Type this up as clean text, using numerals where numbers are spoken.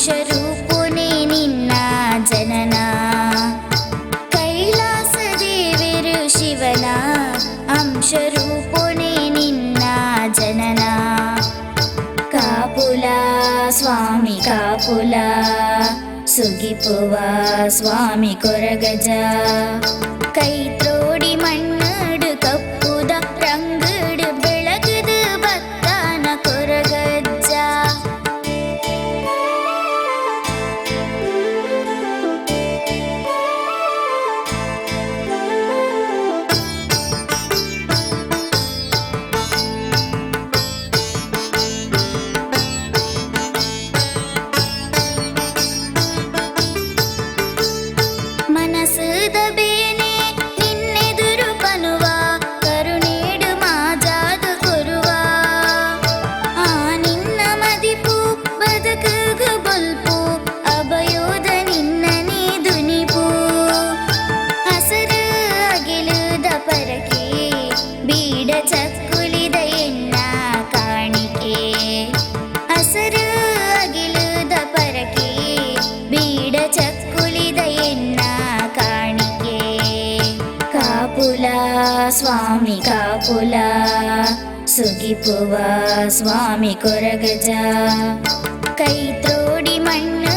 ಅಂಶರೂಪುನೇ ನಿನ್ನ ಜನನ ಕೈಲಾಸ ದೇವರು ಶಿವನ ಅಂಶರೂಪುನೇ ನಿನ್ನ ಜನನ ಕಾಪುಲ ಸ್ವಾಮಿ ಕಾಪುಲ ಸುಗಿಪುವ ಸ್ವಾಮಿ ಕೊರಗಜ ಕೈ ತ್ರೋಡಿ ಮಣ್ಣಡು ಕಪ್ಪುದ ರಂಗಡು ಬೆಳಗದು ಭಕ್ತನ ಕೊರಗಜ್ಜ ಮನಸ್ಸದ ಬೇನೆ ನಿನ್ನೆದುರು ಪನುವ ಕರುಣೇಡು ಮಾಜಾದು ಕೊರುವ ಆ ನಿನ್ನ ಮದಿಪು ಬದುಕುಗು ಬೊಲ್ಪು ಅಭಯೋದ ನಿನ್ನನೇ ದುನಿಪು ಹಸರ ಅಗಿಲುದ ಪರಕೆ ಬೀಡ ಚಕ್ಕುಲಿದ ಎನ್ನ ಕಾಣಿಕೆ ಹಸರ ಅಗಿಲುದ ಪರಕೆ ಬೀಡ ಚಕ್ಕುಲಿದ ಎನ್ನ ಕಾಣಿಕೆ ಕಾಪುಲ ಸ್ವಾಮಿ ಕಾಪುಲ ಸುಗಿಪುವ ಸ್ವಾಮಿ ಕೊರಗಜ ಕೈ ತ್ರೋಡಿ ಮಣ್ಣು